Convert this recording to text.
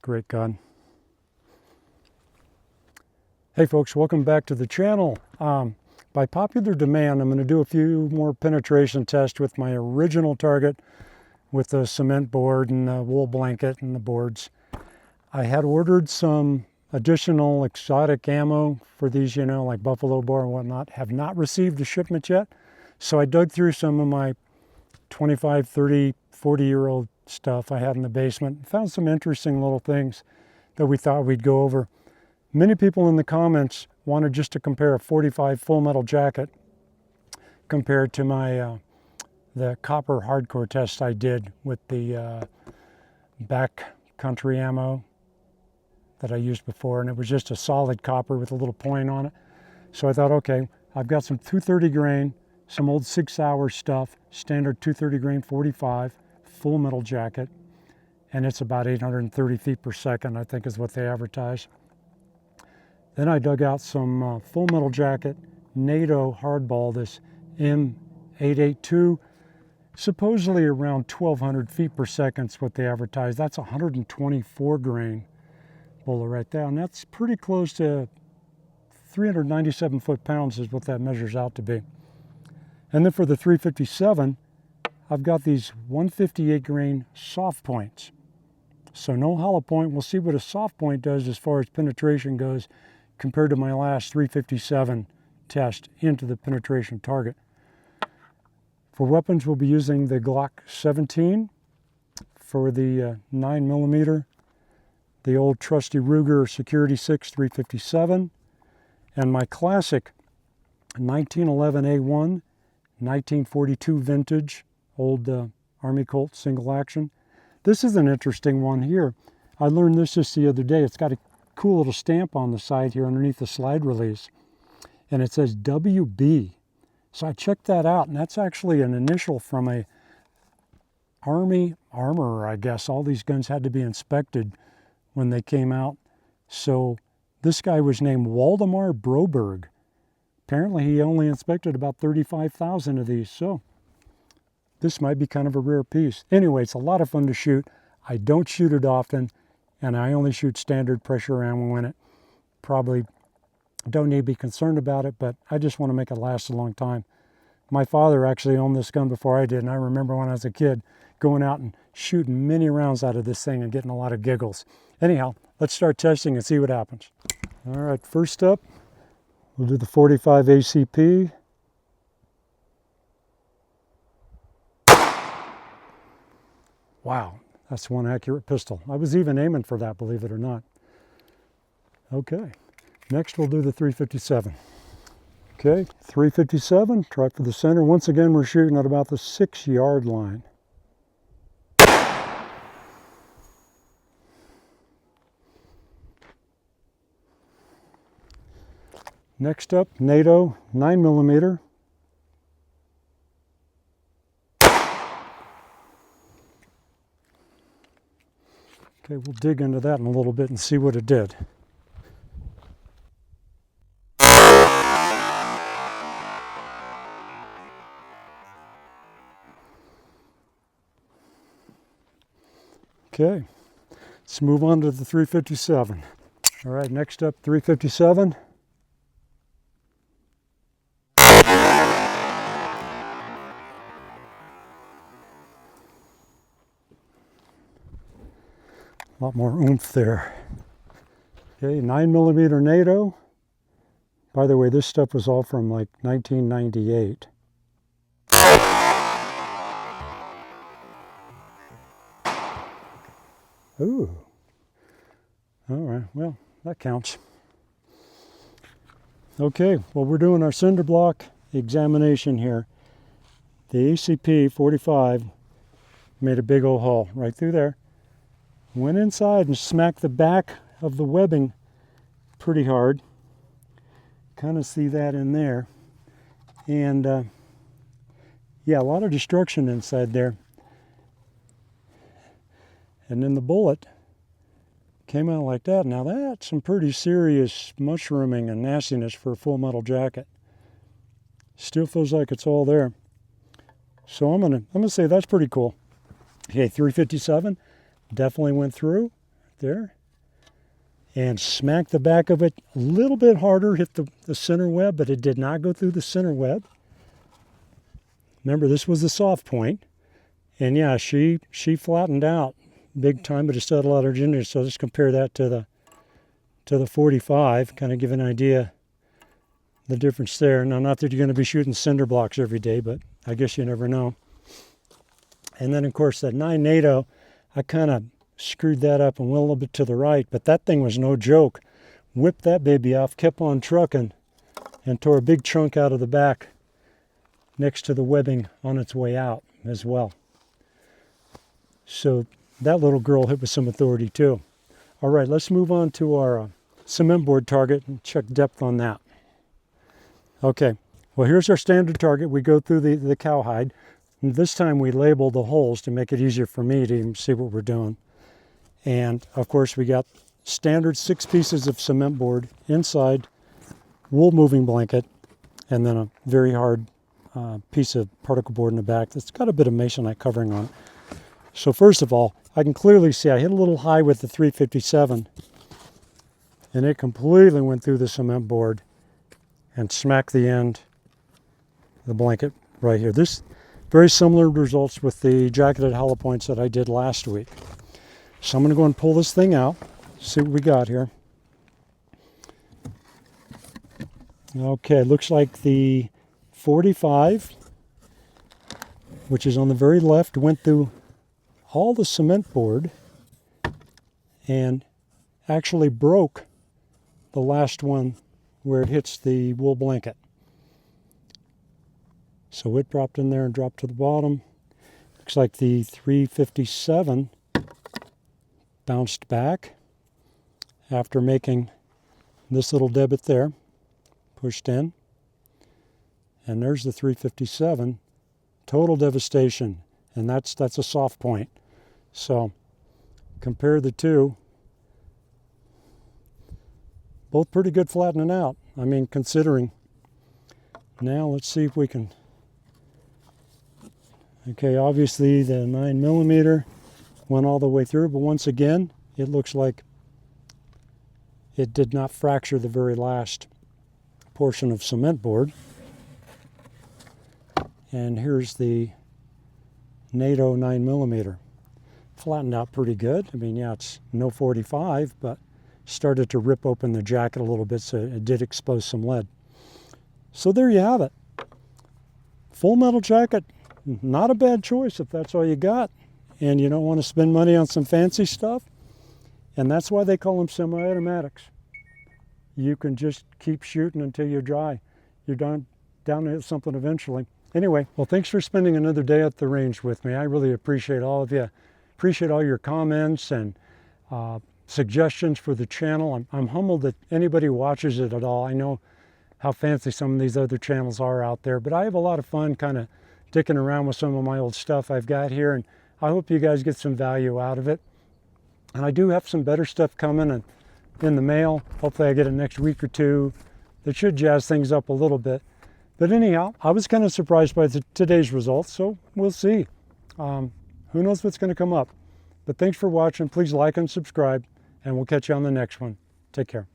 Great gun. Hey folks, welcome back to the channel. By popular demand, I'm going to do a few more penetration tests with my original target with the cement board and the wool blanket and the boards. I had ordered some additional exotic ammo for these, you know, like buffalo boar and whatnot. Have not received a shipment yet. So I dug through some of my 25, 30, 40-year-old stuff I had in the basement. Found some interesting little things that we thought we'd go over. Many people in the comments wanted just to compare a 45 full metal jacket compared to my the copper hardcore test I did with the backcountry ammo that I used before, and it was just a solid copper with a little point on it. So I thought, okay, I've got some 230 grain, some old 6 Sauer stuff, standard 230 grain 45, full metal jacket, and it's about 830 feet per second, I think is what they advertise. Then I dug out some full metal jacket, NATO hardball, this M882, supposedly around 1200 feet per second is what they advertise. That's 124 grain bullet right there, and that's pretty close to 397 foot-pounds is what that measures out to be. And then for the 357, I've got these 158 grain soft points. So no hollow point. We'll see what a soft point does as far as penetration goes compared to my last 357 test into the penetration target. For weapons, we'll be using the Glock 17 for the 9mm, the old trusty Ruger Security 6 357, and my classic 1911A1 1942 vintage old Army Colt single action. This is an interesting one here. I learned this just the other day. It's got a cool little stamp on the side here underneath the slide release, and it says WB. So I checked that out, and that's actually an initial from a Army armorer, I guess. All these guns had to be inspected when they came out. So this guy was named Waldemar Broberg. Apparently he only inspected about 35,000 of these, so this might be kind of a rare piece. Anyway, it's a lot of fun to shoot. I don't shoot it often, and I only shoot standard pressure ammo in it. Probably don't need to be concerned about it, but I just want to make it last a long time. My father actually owned this gun before I did, and I remember when I was a kid going out and shooting many rounds out of this thing and getting a lot of giggles. Anyhow, let's start testing and see what happens. All right, first up, we'll do the 45 ACP. Wow, that's one accurate pistol. I was even aiming for that, believe it or not. Okay, next we'll do the 357. Okay, 357, try for the center. Once again, we're shooting at about the 6-yard line. Next up, NATO 9mm. Okay, we'll dig into that in a little bit and see what it did. Okay, let's move on to the 357. All right, next up, 357. A lot more oomph there. Okay, 9mm NATO. By the way, this stuff was all from like 1998. Ooh. All right, well, that counts. Okay, well, we're doing our cinder block examination here. The ACP 45 made a big old hole right through there. Went inside and smacked the back of the webbing pretty hard. Kind of see that in there. And yeah, a lot of destruction inside there. And then the bullet came out like that. Now that's some pretty serious mushrooming and nastiness for a full metal jacket. Still feels like it's all there. So I'm gonna say that's pretty cool. Okay, 357 definitely went through there. and smacked the back of it a little bit harder, hit the center web, but it did not go through the center web. Remember, this was the soft point. And yeah, she flattened out big time, but it still had a lot of ginger. So let's compare that to the 45, kind of give an idea the difference there. Now, not that you're going to be shooting cinder blocks every day, but I guess you never know. And then, of course, that 9 NATO, I kind of screwed that up and went a little bit to the right, but that thing was no joke. Whipped that baby off, kept on trucking, and tore a big chunk out of the back next to the webbing on its way out as well. So that little girl hit with some authority too. All right, let's move on to our cement board target and check depth on that. Okay, well, here's our standard target. We go through the cowhide. And this time we label the holes to make it easier for me to even see what we're doing. And of course we got standard 6 pieces of cement board inside, wool moving blanket, and then a very hard piece of particle board in the back that's got a bit of masonite covering on it. So first of all, I can clearly see I hit a little high with the 357, and it completely went through the cement board and smacked the end of the blanket right here. This very similar results with the jacketed hollow points that I did last week. So I'm going to go and pull this thing out, see what we got here. Okay, looks like the 45, which is on the very left, went through all the cement board and actually broke the last one where it hits the wool blanket. So it dropped in there and dropped to the bottom. Looks like the 357 bounced back after making this little debit there, pushed in. And there's the 357. Total devastation. And that's a soft point. So compare the two. Both pretty good flattening out. I mean, considering. Now let's see if we can. Okay, obviously the 9mm went all the way through, but once again, it looks like it did not fracture the very last portion of cement board. And here's the NATO 9mm. Flattened out pretty good. I mean, yeah, it's no 45, but started to rip open the jacket a little bit, so it did expose some lead. So there you have it. Full metal jacket, not a bad choice if that's all you got and you don't want to spend money on some fancy stuff. And that's why they call them semi-automatics. You can just keep shooting until you're dry. You're down to hit something eventually. Anyway, well, thanks for spending another day at the range with me. I really appreciate all of you. Appreciate all your comments and suggestions for the channel. I'm humbled that anybody watches it at all. I know how fancy some of these other channels are out there, but I have a lot of fun kind of dicking around with some of my old stuff I've got here, and I hope you guys get some value out of it. And I do have some better stuff coming in the mail. Hopefully I get it next week or two. That should jazz things up a little bit. But anyhow, I was kind of surprised by today's results, so we'll see. Who knows what's going to come up. But thanks for watching. Please like and subscribe, and we'll catch you on the next one. Take care.